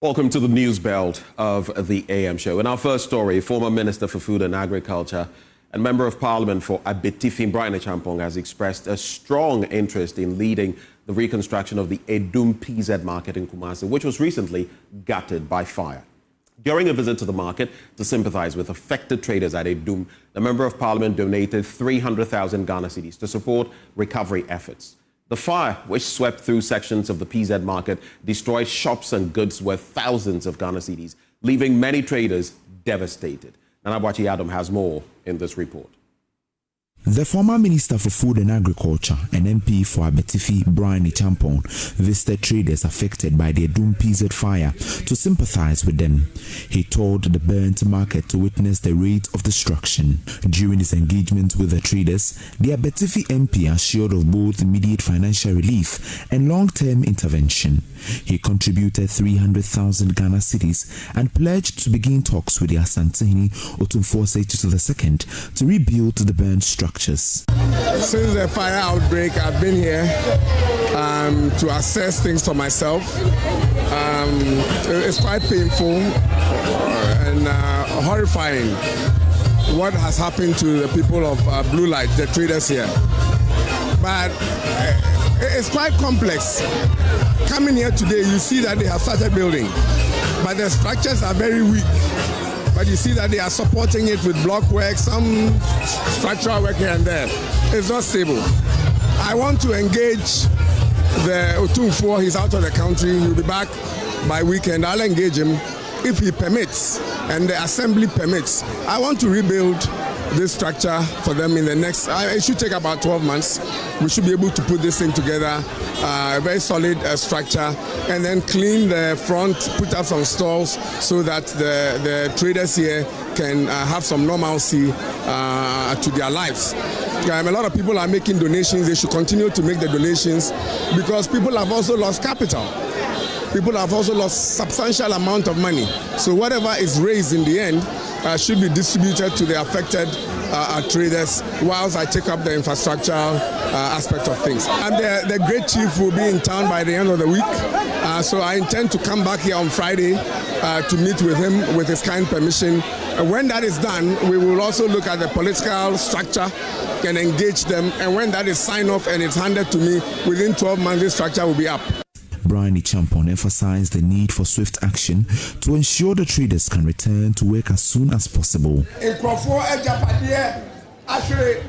Welcome to the news belt of the AM show. In our first story, former Minister for Food and Agriculture and Member of Parliament for Abetifi, Bryan Acheampong, has expressed a strong interest in leading the reconstruction of the Adum PZ market in Kumasi, which was recently gutted by fire. During a visit to the market to sympathize with affected traders at Adum, the Member of Parliament donated 300,000 Ghana cedis to support recovery efforts. The fire, which swept through sections of the PZ market, destroyed shops and goods worth thousands of Ghana cedis, leaving many traders devastated. Adum has more in this report. The former Minister for Food and Agriculture and MP for Abetifi, Bryan Acheampong, visited traders affected by the Adum PZ fire to sympathize with them. He toured the burnt market to witness the rate of destruction. During his engagement with the traders, the Abetifi MP assured of both immediate financial relief and long-term intervention. He contributed 300,000 Ghana cedis and pledged to begin talks with the Asantehene Otumfuo II to rebuild the burnt structures. Since the fire outbreak, I've been here to assess things for myself. It's quite painful and horrifying what has happened to the people of Blue Light, the traders here. But it's quite complex. Coming here today, you see that they have started building, but the structures are very weak. But you see that they are supporting it with block work, some structural work here and there. It's not stable. I want to engage the Otumfuo. He's out of the country. He'll be back by weekend. I'll engage him if he permits and the assembly permits. I want to rebuild this structure for them in the next, it should take about 12 months. We should be able to put this thing together, a very solid structure, and then clean the front, put up some stalls so that the traders here can have some normalcy to their lives. A lot of people are making donations. They should continue to make the donations because people have also lost capital. People have also lost substantial amount of money. So whatever is raised in the end should be distributed to the affected traders whilst I take up the infrastructural aspect of things. And the great chief will be in town by the end of the week. So I intend to come back here on Friday to meet with him with his kind permission. When that is done, we will also look at the political structure and engage them. And when that is signed off and it's handed to me, within 12 months, this structure will be up. Bryan Acheampong emphasized the need for swift action to ensure the traders can return to work as soon as possible. Krofrom actually,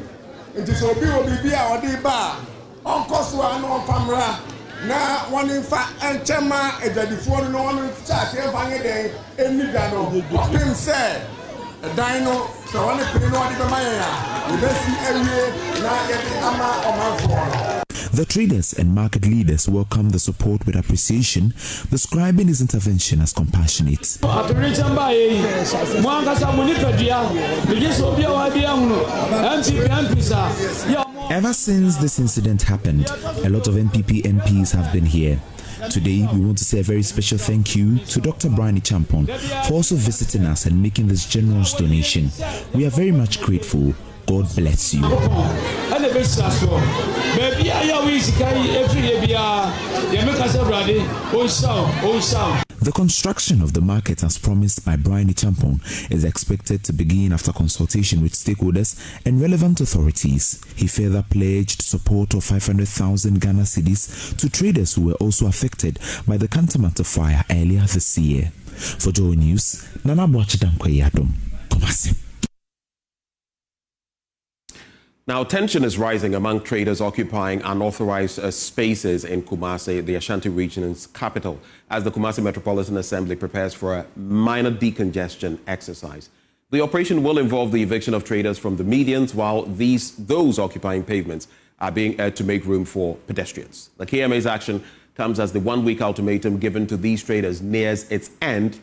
it is obi obi a odi ba onkoso anu famra na one in fact enchema edadifo no one charge enfanye den eniga no opim say dino so one pin no odi be maya we besi ewie na yeti ama omanfo. The traders and market leaders welcomed the support with appreciation, describing his intervention as compassionate. Ever since this incident happened, a lot of NPP MPs have been here. Today, we want to say a very special thank you to Dr. Bryan Acheampong for also visiting us and making this generous donation. We are very much grateful. God bless you. The construction of the market, as promised by Bryan Acheampong, is expected to begin after consultation with stakeholders and relevant authorities. He further pledged support of 500,000 Ghana cedis to traders who were also affected by the Kantamata fire earlier this year. For Joy News, Adum, Kumasi. Now, tension is rising among traders occupying unauthorized spaces in Kumasi, the Ashanti region's capital, as the Kumasi Metropolitan Assembly prepares for a minor decongestion exercise. The operation will involve the eviction of traders from the medians, while those occupying pavements are being urged to make room for pedestrians. The KMA's action comes as the one-week ultimatum given to these traders nears its end,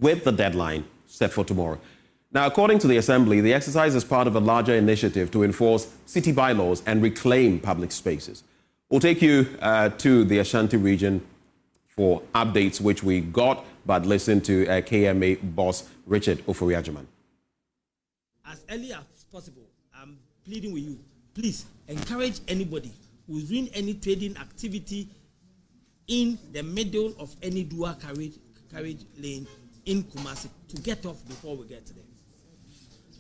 with the deadline set for tomorrow. Now, according to the Assembly, the exercise is part of a larger initiative to enforce city bylaws and reclaim public spaces. We'll take you to the Ashanti region for updates which we got, but listen to KMA boss Richard Ofori-Agyemang. As early as possible, I'm pleading with you, please encourage anybody who is doing any trading activity in the middle of any dual carriage lane in Kumasi to get off before we get there.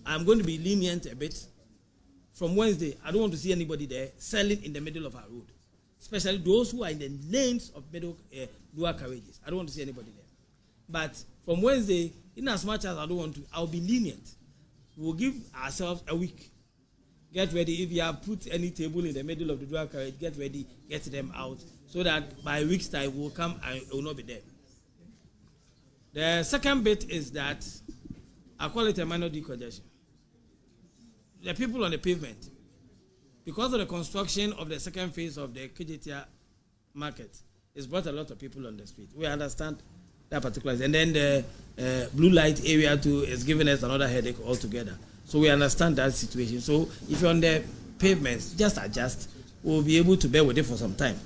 I'm going to be lenient a bit. From Wednesday, I don't want to see anybody there selling in the middle of our road, especially those who are in the lanes of middle dual carriages. I don't want to see anybody there. But from Wednesday, in as much as I don't want to, I'll be lenient. We'll give ourselves a week. Get ready. If you have put any table in the middle of the dual carriage, get ready, get them out, so that by a week's time we'll come and it will not be there. The second bit is that I call it a minor decongestion. The people on the pavement, because of the construction of the second phase of the Kejetia market, it's brought a lot of people on the street. We understand that particular, and then the blue light area too is giving us another headache altogether. So we understand that situation. So if you're on the pavements, just adjust. We'll be able to bear with it for some time,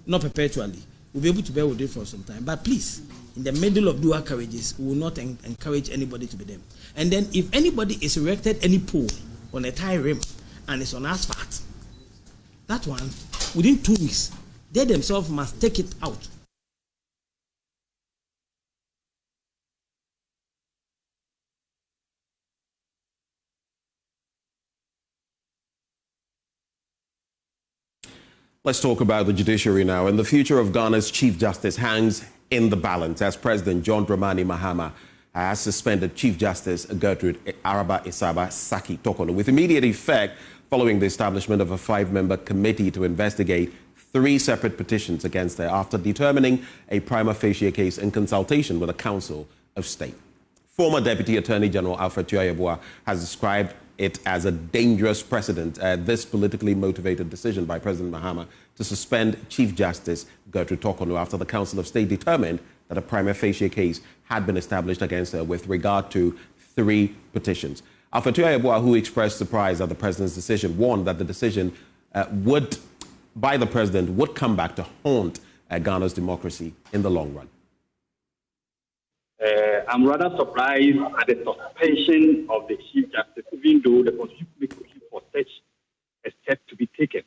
not perpetually. We'll be able to bear with it for some time. But please, in the middle of dual carriages, we will not encourage anybody to be there. And then if anybody is erected any pole on a tire rim and it's on asphalt, that one, within 2 weeks, they themselves must take it out. Let's talk about the judiciary now. And the future of Ghana's Chief Justice hangs in the balance as President John Dramani Mahama has suspended Chief Justice Gertrude Araba Isaba Saki Tokono with immediate effect following the establishment of a 5-member committee to investigate 3 separate petitions against her after determining a prima facie case in consultation with the Council of State. Former Deputy Attorney General Alfred Tuah has described it as a dangerous precedent, this politically motivated decision by President Mahama to suspend Chief Justice Gertrude Tokono after the Council of State determined that a prima facie case had been established against her with regard to 3 petitions. Alfred Tuah, who expressed surprise at the president's decision, warned that the decision by the president would come back to haunt Ghana's democracy in the long run. I'm rather surprised at the suspension of the Chief Justice, even though the Constitution makes for such a step to be taken.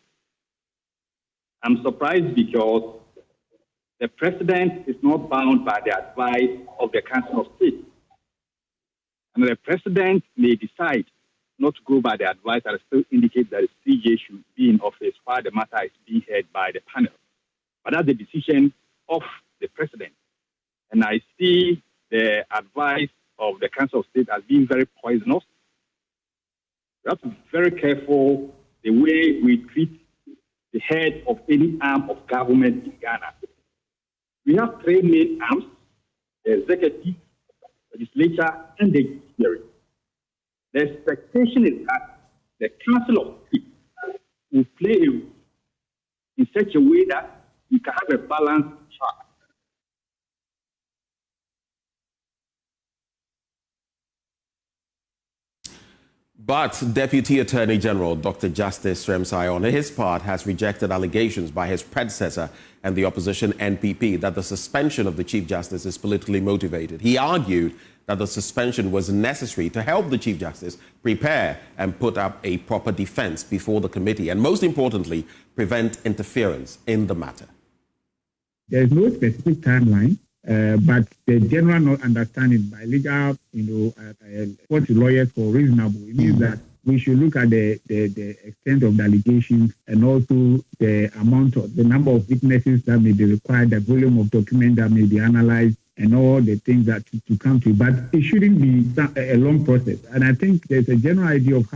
I'm surprised because the President is not bound by the advice of the Council of State. And the President may decide not to go by the advice that still indicates that the CJ should be in office while the matter is being heard by the panel. But that's the decision of the President. And I see the advice of the Council of State as being very poisonous. We have to be very careful the way we treat the head of any arm of government in Ghana. We have 3 main arms: the executive, legislature, and the judiciary. The expectation is that the Council of State will play a role in such a way that we can have a balanced chart. But Deputy Attorney General Dr. Justice Remsai, on his part, has rejected allegations by his predecessor and the opposition NPP that the suspension of the Chief Justice is politically motivated. He argued that the suspension was necessary to help the Chief Justice prepare and put up a proper defense before the committee, and most importantly, prevent interference in the matter. There is no specific timeline. But the general understanding by legal, what lawyers for reasonable, it means that we should look at the extent of the allegations and also the number of witnesses that may be required, the volume of documents that may be analyzed, and all the things that to come to. But it shouldn't be a long process. And I think there's a general idea of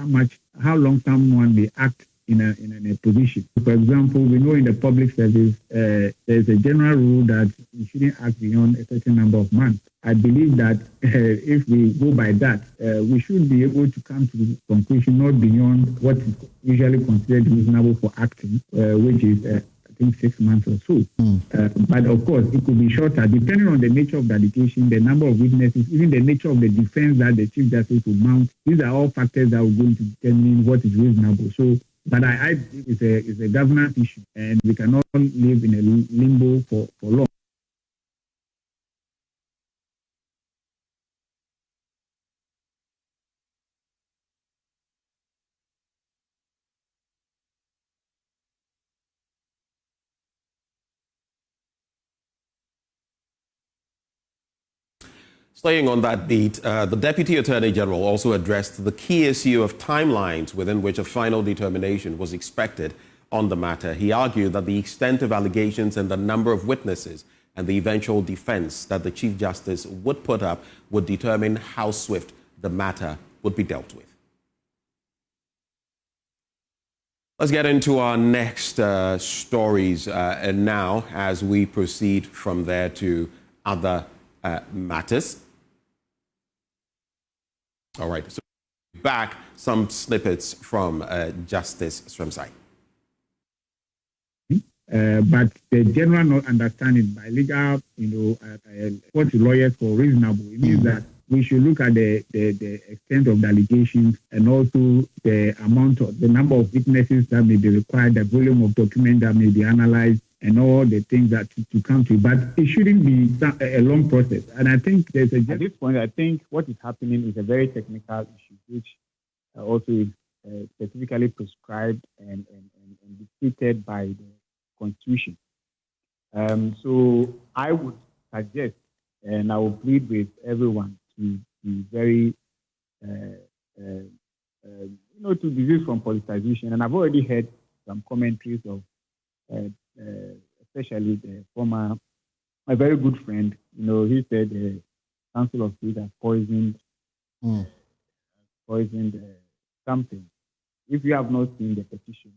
how long someone may act in a position. For example, we know in the public service, there's a general rule that you shouldn't act beyond a certain number of months. I believe that if we go by that, we should be able to come to the conclusion not beyond what is usually considered reasonable for acting, which is, I think, 6 months or so. But of course, it could be shorter, depending on the nature of the allegation, the number of witnesses, even the nature of the defense that the Chief Justice will mount. These are all factors that are going to determine what is reasonable. So, but I believe it's a governance issue, and we cannot live in a limbo for long. Staying on that beat, the Deputy Attorney General also addressed the key issue of timelines within which a final determination was expected on the matter. He argued that the extent of allegations and the number of witnesses and the eventual defense that the Chief Justice would put up would determine how swift the matter would be dealt with. Let's get into our next stories now as we proceed from there to other matters. All right, so back some snippets from Justice Sremsai. But the general understanding by legal, what lawyers for reasonable, it means that we should look at the extent of the allegations and also the amount of the number of witnesses that may be required, the volume of document that may be analyzed, and all the things that to come to. But it shouldn't be a long process. And I think at this point, I think what is happening is a very technical issue, which also is specifically prescribed and dictated by the Constitution. So I would suggest, and I will plead with everyone to be very, to desist from politicization. And I've already heard some commentaries of, especially the former, my very good friend. He said the Council of State has poisoned something. If you have not seen the petition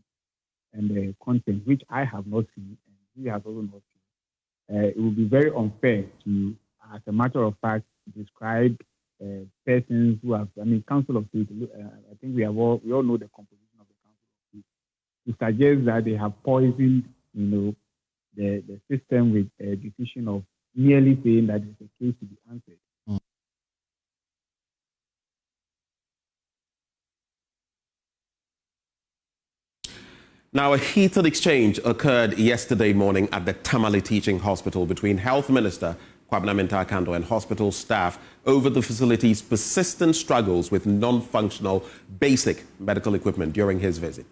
and the content, which I have not seen, and he has also not seen, it would be very unfair to, as a matter of fact, describe persons who have, Council of State, I think we all know the composition of the Council of State, to suggest that they have poisoned, the system with a decision of merely saying that it's a case to be answered. Now, a heated exchange occurred yesterday morning at the Tamale Teaching Hospital between Health Minister Adum PZ and hospital staff over the facility's persistent struggles with non-functional basic medical equipment during his visit.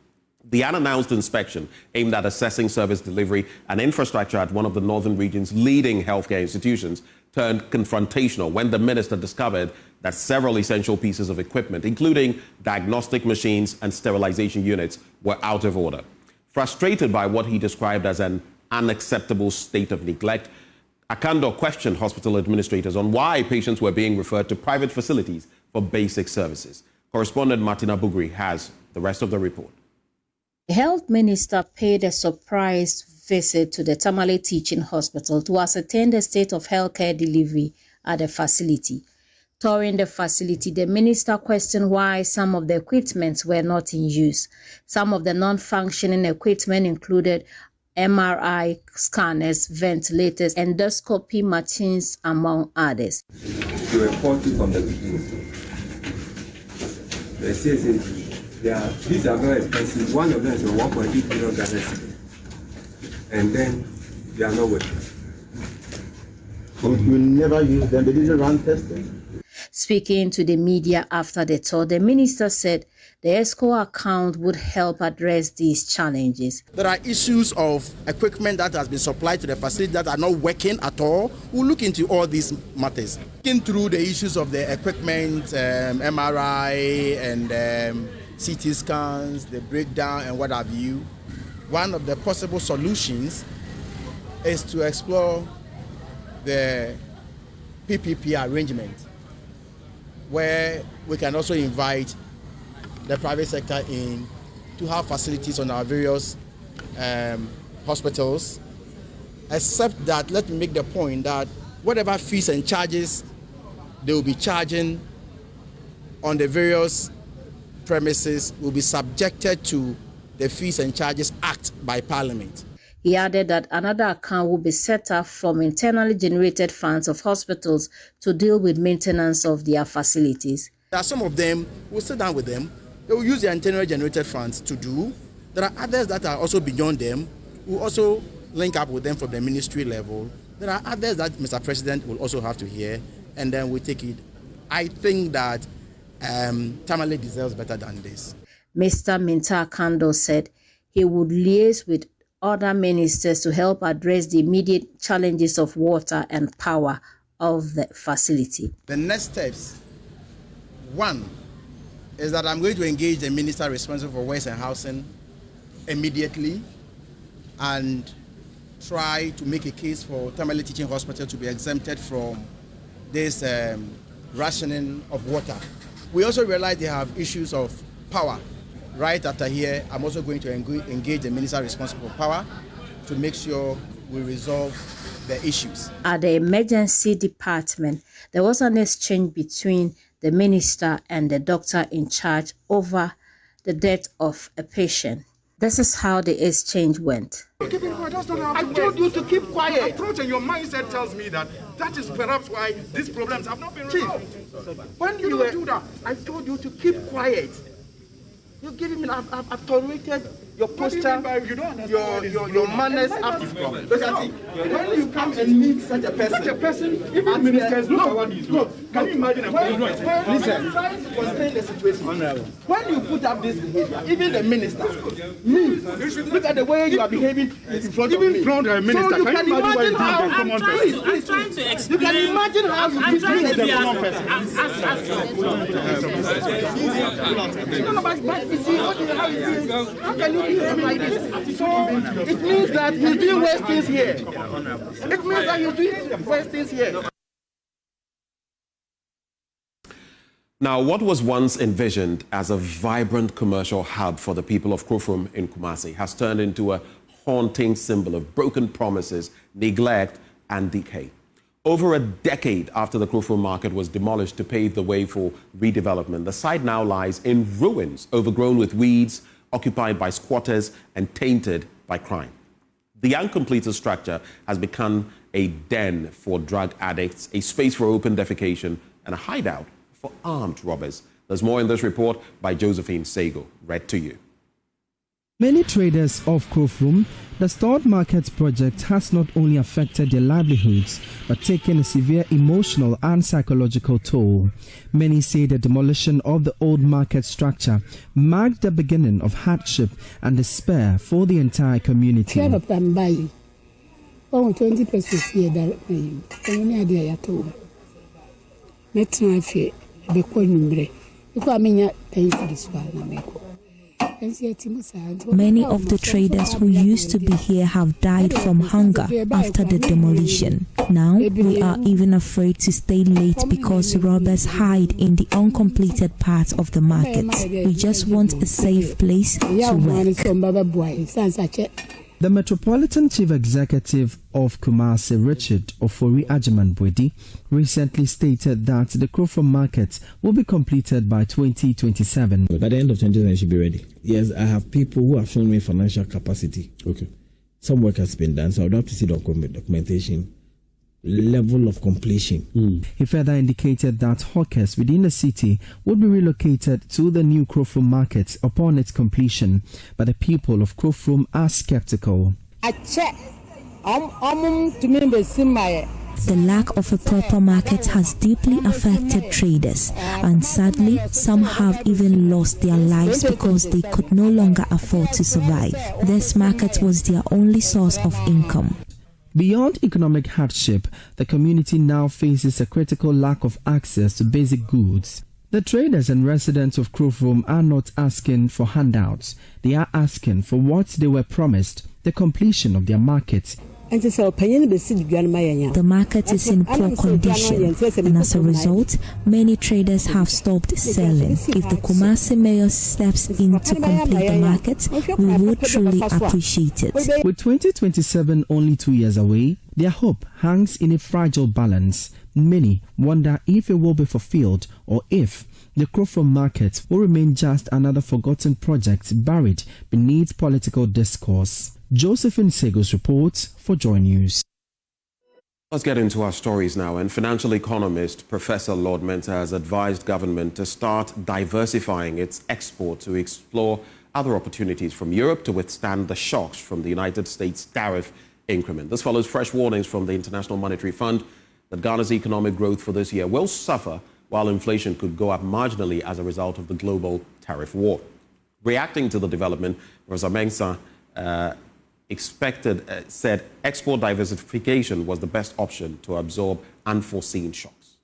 The unannounced inspection aimed at assessing service delivery and infrastructure at one of the northern region's leading healthcare institutions turned confrontational when the minister discovered that several essential pieces of equipment, including diagnostic machines and sterilization units, were out of order. Frustrated by what he described as an unacceptable state of neglect, Akando questioned hospital administrators on why patients were being referred to private facilities for basic services. Correspondent Martina Bugri has the rest of the report. The health minister paid a surprise visit to the Tamale Teaching Hospital to ascertain the state of healthcare delivery at the facility. Touring the facility, the minister questioned why some of the equipment were not in use. Some of the non-functioning equipment included MRI scanners, ventilators, endoscopy machines, among others. They were faulty from the beginning. These are very expensive. One of them is a 1.8 million Ghana, and then they are not working. You never use them, they didn't run testing. Speaking to the media after the tour, the minister said the ESCO account would help address these challenges. There are issues of equipment that has been supplied to the facility that are not working at all. We'll look into all these matters. Looking through the issues of the equipment, MRI and CT scans, the breakdown and what have you, one of the possible solutions is to explore the PPP arrangement, where we can also invite the private sector in to have facilities on our various hospitals, except that let me make the point that whatever fees and charges they will be charging on the various premises will be subjected to the Fees and Charges Act by Parliament. He added that another account will be set up from internally generated funds of hospitals to deal with maintenance of their facilities. There are some of them, we'll sit down with them, they will use their internally generated funds to do. There are others that are also beyond them. We'll also link up with them from the ministry level. There are others that Mr. President will also have to hear, and then we take it. I think that Tamale deserves better than this. Mr. Minta Akando said he would liaise with other ministers to help address the immediate challenges of water and power of the facility. The next steps, one, is that I'm going to engage the minister responsible for Works and Housing immediately and try to make a case for Tamale Teaching Hospital to be exempted from this rationing of water. We also realize they have issues of power. Right after here, I'm also going to engage the minister responsible for power to make sure we resolve the issues. At the emergency department, there was an exchange between the minister and the doctor in charge over the death of a patient. This is how the exchange went. I told you to keep quiet. Your approach and your mindset tells me that is perhaps why these problems have not been resolved. When you don't do that, I told you to keep quiet. You're giving me, I've tolerated your posture, your manners after this problem. When you come and meet such a person, even ministers, look, can you imagine? Listen, contain the situation. When you put up this behavior, even the minister, look at the way you are behaving in front of me. Even in front of a minister, so can you imagine how I'm trying to explain. You can imagine how you treat the common person. How can you behave like this? So it means that you're doing worse things here. It means that you're doing worse things here. Now, what was once envisioned as a vibrant commercial hub for the people of Krofrom in Kumasi has turned into a haunting symbol of broken promises, neglect, and decay. Over a decade after the Krofrom market was demolished to pave the way for redevelopment, the site now lies in ruins, overgrown with weeds, occupied by squatters, and tainted by crime. The uncompleted structure has become a den for drug addicts, a space for open defecation, and a hideout for armed robbers. There's more in this report by Josephine Sego, read to you. Many traders of Krofrom, the stored market project has not only affected their livelihoods, but taken a severe emotional and psychological toll. Many say the demolition of the old market structure marked the beginning of hardship and despair for the entire community. 20 pesos here that only idea at all. Let's not fear the corner. You come in paying for this one. Many of the traders who used to be here have died from hunger after the demolition. Now, we are even afraid to stay late because robbers hide in the uncompleted parts of the market. We just want a safe place to work. The Metropolitan Chief Executive of Kumasi, Richard Ofori Ajimanbwedi, recently stated that the Krofrom market will be completed by 2027. By the end of 2027, it should be ready. Yes, I have people who have shown me financial capacity. Okay. Some work has been done, so I would have to see the documentation. Level of completion. He further indicated that hawkers within the city would be relocated to the new Krofrom market upon its completion, but the people of Krofrom are skeptical. The lack of a proper market has deeply affected traders, and sadly, some have even lost their lives because they could no longer afford to survive. This market was their only source of income. Beyond economic hardship, the community now faces a critical lack of access to basic goods. The traders and residents of Krofrom are not asking for handouts. They are asking for what they were promised, the completion of their market. The market is in poor condition, and as a result, many traders have stopped selling. If the Kumasi mayor steps in to complete the market, we would truly appreciate it. With 2027 only 2 years away, their hope hangs in a fragile balance. Many wonder if it will be fulfilled or if the Krofrom market will remain just another forgotten project buried beneath political discourse. Josephine Sego's report for Joy News. Let's get into our stories now. And financial economist Professor Lord Mentor has advised government to start diversifying its export to explore other opportunities from Europe to withstand the shocks from the United States tariff increment. This follows fresh warnings from the International Monetary Fund that Ghana's economic growth for this year will suffer, while inflation could go up marginally as a result of the global tariff war. Reacting to the development, Professor Mensah said export diversification was the best option to absorb unforeseen shocks.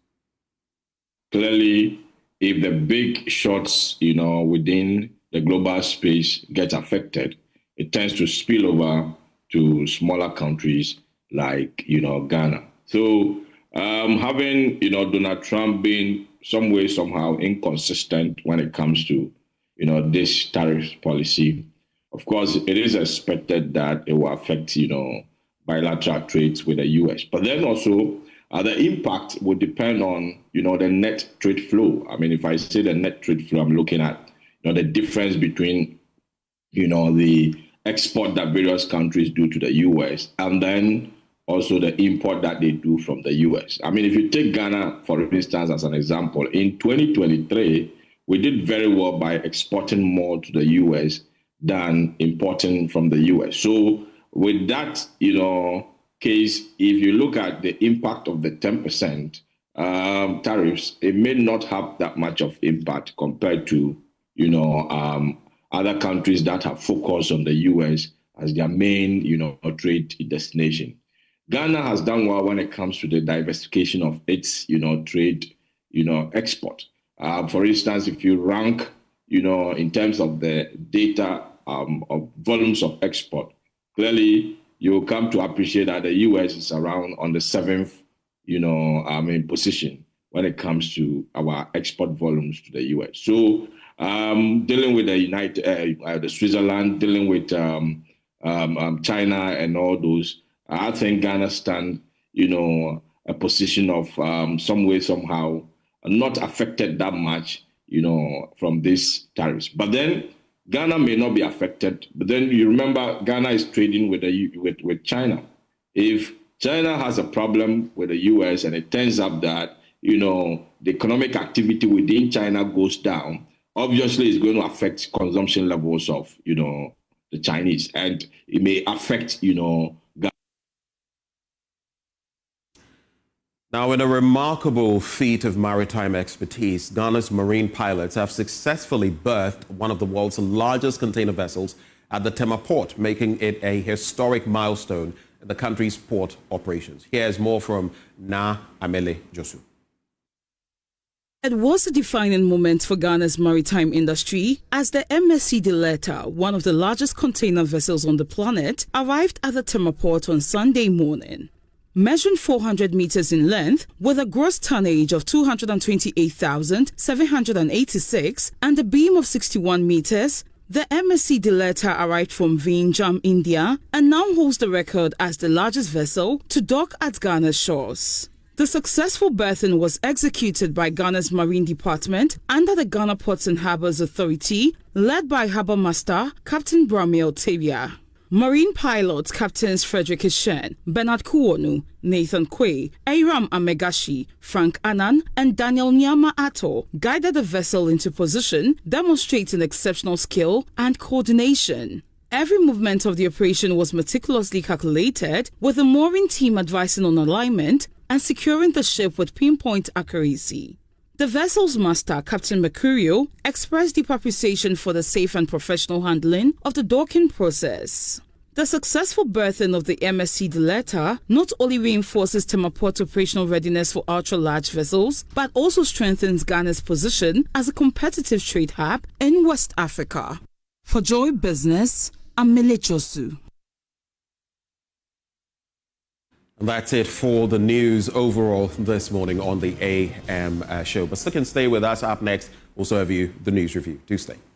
Clearly, if the big shots, within the global space get affected, it tends to spill over to smaller countries like, Ghana. So having, Donald Trump being some way, somehow inconsistent when it comes to, this tariff policy, of course, it is expected that it will affect, bilateral trades with the U.S. But then also, the impact would depend on, the net trade flow. I mean, if I say the net trade flow, I'm looking at, the difference between, the export that various countries do to the U.S. and then also the import that they do from the U.S. I mean, if you take Ghana, for instance, as an example, in 2023, we did very well by exporting more to the U.S. than importing from the U.S. So with that, case, if you look at the impact of the 10% tariffs, it may not have that much of impact compared to, other countries that have focused on the U.S. as their main, trade destination. Ghana has done well when it comes to the diversification of its, trade, export. For instance, if you rank, in terms of the data of volumes of export, clearly you'll come to appreciate that the U.S. is around on the 7th, position when it comes to our export volumes to the U.S. So dealing with the Switzerland, dealing with China and all those, I think Ghana stand, a position of some way, somehow not affected that much, from these tariffs. But then Ghana may not be affected. But then you remember Ghana is trading with China. If China has a problem with the U.S. and it turns up that, the economic activity within China goes down, obviously it's going to affect consumption levels of, the Chinese, and it may affect, Ghana. Now, in a remarkable feat of maritime expertise, Ghana's marine pilots have successfully berthed one of the world's largest container vessels at the Tema port, making it a historic milestone in the country's port operations. Here's more from Amele Josu. It was a defining moment for Ghana's maritime industry as the MSC Delta, one of the largest container vessels on the planet, arrived at the Tema port on Sunday morning. Measuring 400 meters in length with a gross tonnage of 228,786 and a beam of 61 meters, the MSC Delta arrived from Vietnam, India, and now holds the record as the largest vessel to dock at Ghana's shores. The successful berthing was executed by Ghana's Marine Department under the Ghana Ports and Harbours Authority, led by Harbour Master Captain Bryan Acheampong. Marine pilots Captains Frederick Ishen, Bernard Kuonu, Nathan Quay, Aram Amegashi, Frank Annan, and Daniel Nyama Ato guided the vessel into position, demonstrating exceptional skill and coordination. Every movement of the operation was meticulously calculated, with the mooring team advising on alignment and securing the ship with pinpoint accuracy. The vessel's master, Captain Mercurio, expressed deep appreciation for the safe and professional handling of the docking process. The successful berthing of the MSC Delta not only reinforces Tema Port's operational readiness for ultra-large vessels, but also strengthens Ghana's position as a competitive trade hub in West Africa. For Joy Business, Amele Josu. And that's it for the news overall this morning on the AM show. But still can stay with us. Up next, we'll serve you the news review. Do stay.